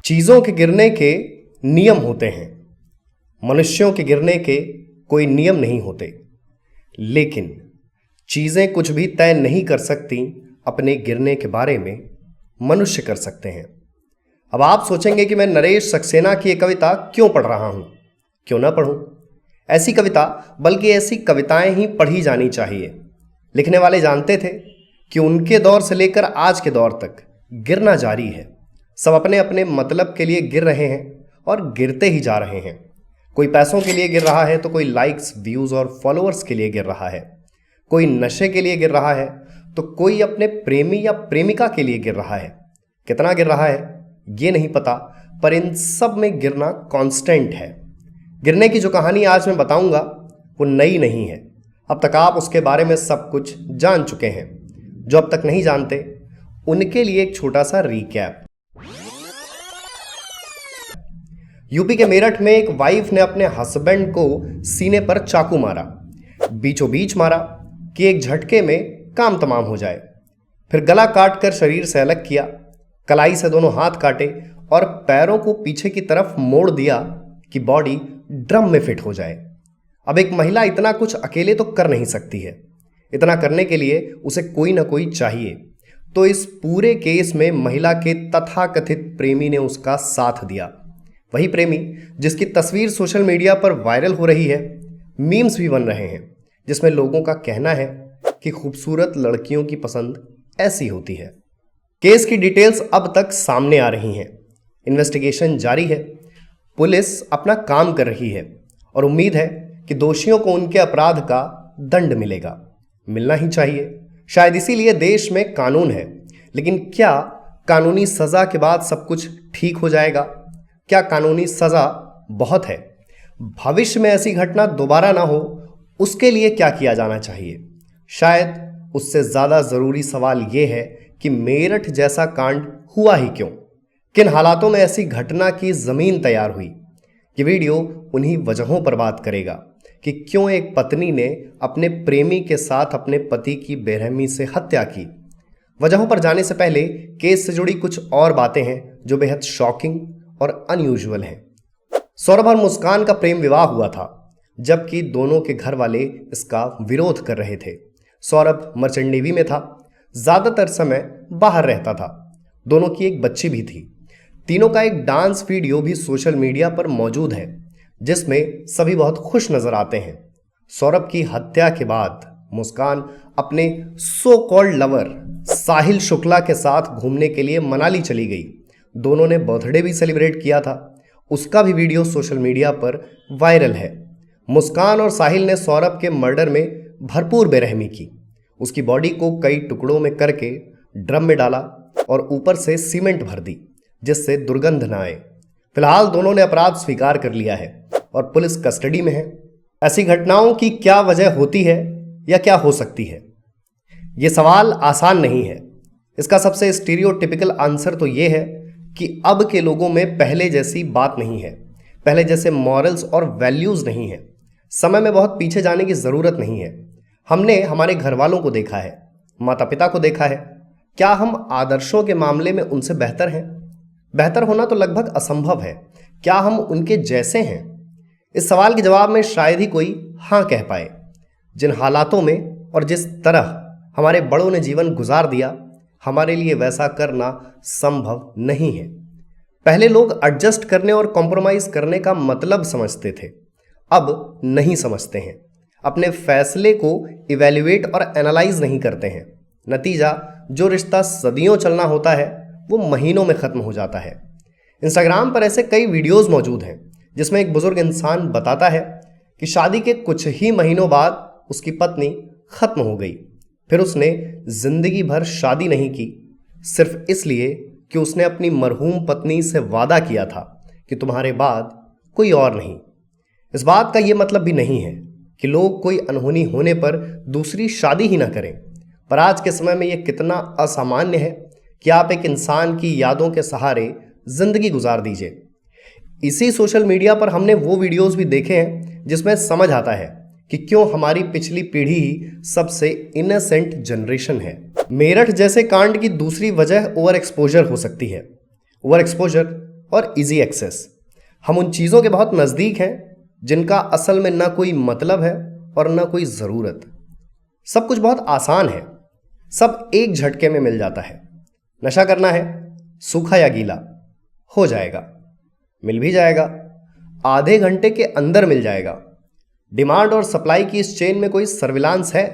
चीजों के गिरने के नियम होते हैं, मनुष्यों के गिरने के कोई नियम नहीं होते। लेकिन चीजें कुछ भी तय नहीं कर सकती, अपने गिरने के बारे में मनुष्य कर सकते हैं। अब आप सोचेंगे कि मैं नरेश सक्सेना की ये कविता क्यों पढ़ रहा हूं। क्यों ना पढ़ूं ऐसी कविता, बल्कि ऐसी कविताएं ही पढ़ी जानी चाहिए। लिखने वाले जानते थे कि उनके दौर से लेकर आज के दौर तक गिरना जारी है। सब अपने अपने मतलब के लिए गिर रहे हैं और गिरते ही जा रहे हैं। कोई पैसों के लिए गिर रहा है तो कोई लाइक्स, व्यूज और फॉलोअर्स के लिए गिर रहा है। कोई नशे के लिए गिर रहा है तो कोई अपने प्रेमी या प्रेमिका के लिए गिर रहा है। कितना गिर रहा है ये नहीं पता, पर इन सब में गिरना कांस्टेंट है। गिरने की जो कहानी आज मैं बताऊंगा वो नई नहीं है। अब तक आप उसके बारे में सब कुछ जान चुके हैं। जो अब तक नहीं जानते उनके लिए एक छोटा सा रिकैप। यूपी के मेरठ में एक वाइफ ने अपने हस्बैंड को सीने पर चाकू मारा। बीचों बीच मारा कि एक झटके में काम तमाम हो जाए। फिर गला काट कर शरीर से अलग किया, कलाई से दोनों हाथ काटे और पैरों को पीछे की तरफ मोड़ दिया कि बॉडी ड्रम में फिट हो जाए। अब एक महिला इतना कुछ अकेले तो कर नहीं सकती है। इतना करने के लिए उसे कोई ना कोई चाहिए। तो इस पूरे केस में महिला के तथाकथित प्रेमी ने उसका साथ दिया। वही प्रेमी जिसकी तस्वीर सोशल मीडिया पर वायरल हो रही है, मीम्स भी बन रहे हैं, जिसमें लोगों का कहना है कि खूबसूरत लड़कियों की पसंद ऐसी होती है। केस की डिटेल्स अब तक सामने आ रही हैं। इन्वेस्टिगेशन जारी है। पुलिस अपना काम कर रही है और उम्मीद है कि दोषियों को उनके अपराध का दंड मिलेगा। मिलना ही चाहिए। शायद इसीलिए देश में कानून है। लेकिन क्या कानूनी सजा के बाद सब कुछ ठीक हो जाएगा? क्या कानूनी सजा बहुत है? भविष्य में ऐसी घटना दोबारा ना हो उसके लिए क्या किया जाना चाहिए? शायद उससे ज्यादा जरूरी सवाल यह है कि मेरठ जैसा कांड हुआ ही क्यों? किन हालातों में ऐसी घटना की जमीन तैयार हुई? ये वीडियो उन्हीं वजहों पर बात करेगा कि क्यों एक पत्नी ने अपने प्रेमी के साथ अपने पति की बेरहमी से हत्या की। वजहों पर जाने से पहले केस से जुड़ी कुछ और बातें हैं जो बेहद शॉकिंग और अनयूजुअल हैं। सौरभ और मुस्कान का प्रेम विवाह हुआ था, जबकि दोनों के घर वाले इसका विरोध कर रहे थे। सौरभ मर्चेंट नेवी में था, ज्यादातर समय बाहर रहता था। दोनों की एक बच्ची भी थी। तीनों का एक डांस वीडियो भी सोशल मीडिया पर मौजूद है, जिसमें सभी बहुत खुश नजर आते हैं। सौरभ की हत्या के बाद मुस्कान अपने सो कॉल्ड लवर साहिल शुक्ला के साथ घूमने के लिए मनाली चली गई। दोनों ने बर्थडे भी सेलिब्रेट किया था। उसका भी वीडियो सोशल मीडिया पर वायरल है। मुस्कान और साहिल ने सौरभ के मर्डर में भरपूर बेरहमी की। उसकी बॉडी को कई टुकड़ों में करके ड्रम में डाला और ऊपर से सीमेंट भर दी, जिससे दुर्गंध न आए। फिलहाल दोनों ने अपराध स्वीकार कर लिया है और पुलिस कस्टडी में है। ऐसी घटनाओं की क्या वजह होती है या क्या हो सकती है? ये सवाल आसान नहीं है। इसका सबसे स्टीरियोटिपिकल आंसर तो ये है कि अब के लोगों में पहले जैसी बात नहीं है। पहले जैसे मॉरल्स और वैल्यूज नहीं है। समय में बहुत पीछे जाने की जरूरत नहीं है। हमने हमारे घर वालों को देखा है, माता पिता को देखा है। क्या हम आदर्शों के मामले में उनसे बेहतर हैं? बेहतर होना तो लगभग असंभव है। क्या हम उनके जैसे हैं? इस सवाल के जवाब में शायद ही कोई हाँ कह पाए। जिन हालातों में और जिस तरह हमारे बड़ों ने जीवन गुजार दिया, हमारे लिए वैसा करना संभव नहीं है। पहले लोग एडजस्ट करने और कॉम्प्रोमाइज करने का मतलब समझते थे, अब नहीं समझते हैं। अपने फैसले को इवैल्यूएट और एनालाइज नहीं करते हैं। नतीजा, जो रिश्ता सदियों चलना होता है वो महीनों में खत्म हो जाता है। इंस्टाग्राम पर ऐसे कई वीडियोस मौजूद हैं जिसमें एक बुजुर्ग इंसान बताता है कि शादी के कुछ ही महीनों बाद उसकी पत्नी खत्म हो गई। फिर उसने जिंदगी भर शादी नहीं की, सिर्फ इसलिए कि उसने अपनी मरहूम पत्नी से वादा किया था कि तुम्हारे बाद कोई और नहीं। इस बात का यह मतलब भी नहीं है कि लोग कोई अनहोनी होने पर दूसरी शादी ही ना करें, पर आज के समय में यह कितना असामान्य है कि आप एक इंसान की यादों के सहारे जिंदगी गुजार दीजिए। इसी सोशल मीडिया पर हमने वो वीडियोस भी देखे हैं जिसमें समझ आता है कि क्यों हमारी पिछली पीढ़ी ही सबसे इनोसेंट जनरेशन है। मेरठ जैसे कांड की दूसरी वजह ओवर एक्सपोजर हो सकती है। ओवर एक्सपोजर और इजी एक्सेस। हम उन चीज़ों के बहुत नज़दीक हैं जिनका असल में ना कोई मतलब है और ना कोई ज़रूरत। सब कुछ बहुत आसान है, सब एक झटके में मिल जाता है। नशा करना है, सूखा या गीला हो जाएगा, मिल भी जाएगा, आधे घंटे के अंदर मिल जाएगा। डिमांड और सप्लाई की इस चेन में कोई सर्विलांस है?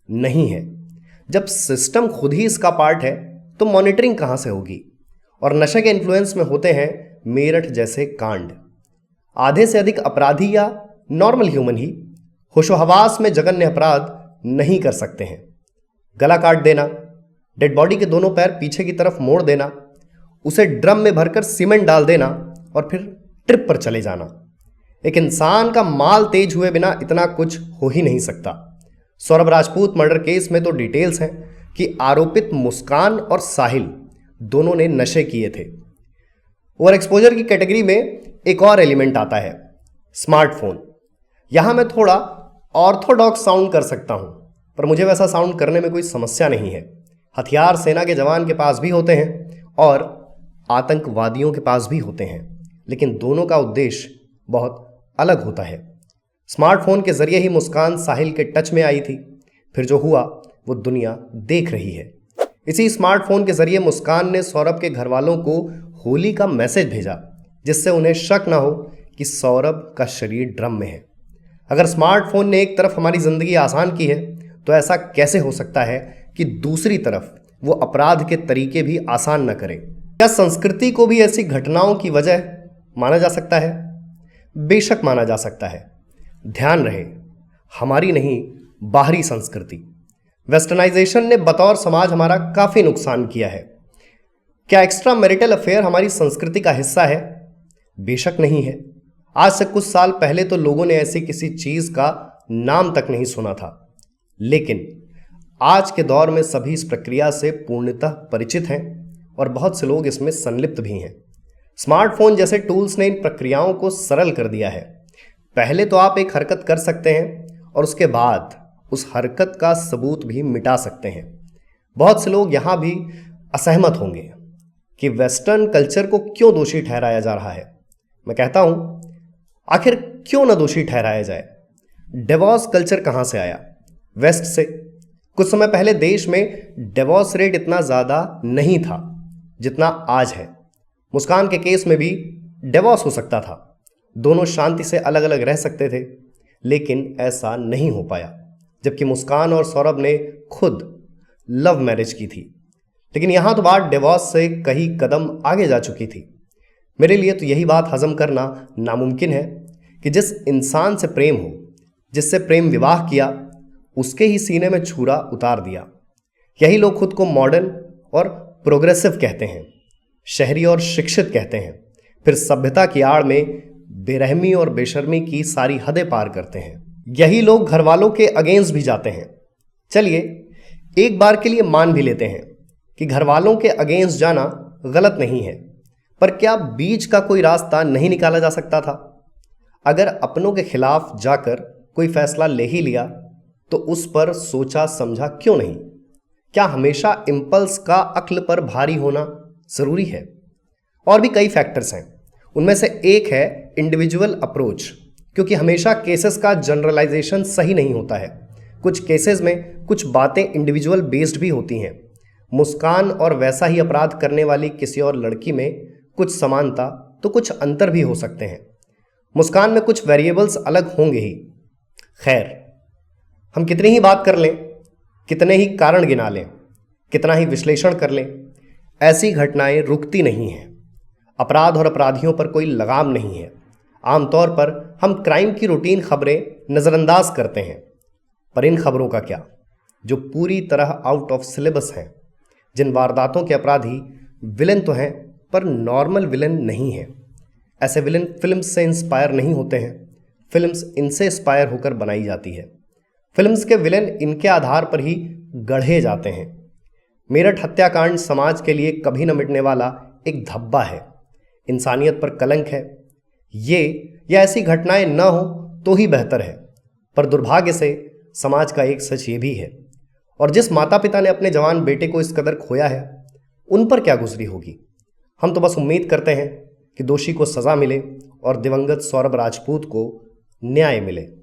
नहीं है। जब सिस्टम खुद ही इसका पार्ट है तो मॉनिटरिंग कहां से होगी? और नशे के इन्फ्लुएंस में होते हैं मेरठ जैसे कांड। आधे से अधिक अपराधी या नॉर्मल ह्यूमन ही होशोहवास में जघन्य अपराध नहीं कर सकते हैं। गला काट देना, डेड बॉडी के दोनों पैर पीछे की तरफ मोड़ देना, उसे ड्रम में भरकर सीमेंट डाल देना और फिर ट्रिप पर चले जाना। एक इंसान का माल तेज हुए बिना इतना कुछ हो ही नहीं सकता। सौरभ राजपूत मर्डर केस में तो डिटेल्स हैं कि आरोपित मुस्कान और साहिल दोनों ने नशे किए थे। ओवर एक्सपोजर की कैटेगरी में एक और एलिमेंट आता है, स्मार्टफोन। यहां मैं थोड़ा ऑर्थोडॉक्स साउंड कर सकता हूं, पर मुझे वैसा साउंड करने में कोई समस्या नहीं है। हथियार सेना के जवान के पास भी होते हैं और आतंकवादियों के पास भी होते हैं, लेकिन दोनों का उद्देश्य बहुत अलग होता है। स्मार्टफोन के जरिए ही मुस्कान साहिल के टच में आई थी, फिर जो हुआ वो दुनिया देख रही है। इसी स्मार्टफोन के जरिए मुस्कान ने सौरभ के घर वालों को होली का मैसेज भेजा, जिससे उन्हें शक ना हो कि सौरभ का शरीर ड्रम में है। अगर स्मार्टफोन ने एक तरफ हमारी जिंदगी आसान की है तो ऐसा कैसे हो सकता है कि दूसरी तरफ वो अपराध के तरीके भी आसान न करे? क्या संस्कृति को भी ऐसी घटनाओं की वजह माना जा सकता है? बेशक माना जा सकता है। ध्यान रहे, हमारी नहीं, बाहरी संस्कृति। वेस्टर्नाइजेशन ने बतौर समाज हमारा काफी नुकसान किया है। क्या एक्स्ट्रा मैरिटल अफेयर हमारी संस्कृति का हिस्सा है? बेशक नहीं है। आज से कुछ साल पहले तो लोगों ने ऐसी किसी चीज का नाम तक नहीं सुना था, लेकिन आज के दौर में सभी इस प्रक्रिया से पूर्णतः परिचित हैं और बहुत से लोग इसमें संलिप्त भी हैं। स्मार्टफोन जैसे टूल्स ने इन प्रक्रियाओं को सरल कर दिया है। पहले तो आप एक हरकत कर सकते हैं और उसके बाद उस हरकत का सबूत भी मिटा सकते हैं। बहुत से लोग यहां भी असहमत होंगे कि वेस्टर्न कल्चर को क्यों दोषी ठहराया जा रहा है। मैं कहता हूं, आखिर क्यों न दोषी ठहराया जाए? डिवोर्स कल्चर कहां से आया? वेस्ट से। कुछ समय पहले देश में डिवोर्स रेट इतना ज्यादा नहीं था जितना आज है। मुस्कान के केस में भी डिवोर्स हो सकता था, दोनों शांति से अलग अलग रह सकते थे, लेकिन ऐसा नहीं हो पाया, जबकि मुस्कान और सौरभ ने खुद लव मैरिज की थी। लेकिन यहां तो बात डिवोर्स से कई कदम आगे जा चुकी थी। मेरे लिए तो यही बात हजम करना नामुमकिन है कि जिस इंसान से प्रेम हो, जिससे प्रेम विवाह किया, उसके ही सीने में छुरा उतार दिया। यही लोग खुद को मॉडर्न और प्रोग्रेसिव कहते हैं, शहरी और शिक्षित कहते हैं, फिर सभ्यता की आड़ में बेरहमी और बेशर्मी की सारी हदें पार करते हैं। यही लोग घर वालों के अगेंस्ट भी जाते हैं। चलिए एक बार के लिए मान भी लेते हैं कि घर वालों के अगेंस्ट जाना गलत नहीं है, पर क्या बीच का कोई रास्ता नहीं निकाला जा सकता था? अगर अपनों के खिलाफ जाकर कोई फैसला ले ही लिया तो उस पर सोचा समझा क्यों नहीं? क्या हमेशा इंपल्स का अक्ल पर भारी होना जरूरी है? और भी कई फैक्टर्स हैं। उनमें से एक है इंडिविजुअल अप्रोच, क्योंकि हमेशा केसेस का जनरलाइजेशन सही नहीं होता है। कुछ केसेस में कुछ बातें इंडिविजुअल बेस्ड भी होती हैं। मुस्कान और वैसा ही अपराध करने वाली किसी और लड़की में कुछ समानता तो कुछ अंतर भी हो सकते हैं। मुस्कान में कुछ वेरिएबल्स अलग होंगे ही। खैर, हम कितनी ही बात कर लें, कितने ही कारण गिना लें, कितना ही विश्लेषण कर लें, ऐसी घटनाएं रुकती नहीं हैं। अपराध और अपराधियों पर कोई लगाम नहीं है। आमतौर पर हम क्राइम की रूटीन खबरें नज़रअंदाज करते हैं, पर इन खबरों का क्या, जो पूरी तरह आउट ऑफ सिलेबस हैं, जिन वारदातों के अपराधी विलेन तो हैं पर नॉर्मल विलेन नहीं है। ऐसे विलेन फिल्म्स से इंस्पायर नहीं होते हैं, फिल्म्स इनसे इंस्पायर होकर बनाई जाती है। फिल्म्स के विलेन इनके आधार पर ही गढ़े जाते हैं। मेरठ हत्याकांड समाज के लिए कभी न मिटने वाला एक धब्बा है, इंसानियत पर कलंक है। ये या ऐसी घटनाएं न हो तो ही बेहतर है, पर दुर्भाग्य से समाज का एक सच ये भी है। और जिस माता पिता ने अपने जवान बेटे को इस कदर खोया है, उन पर क्या गुजरी होगी? हम तो बस उम्मीद करते हैं कि दोषी को सजा मिले और दिवंगत सौरभ राजपूत को न्याय मिले।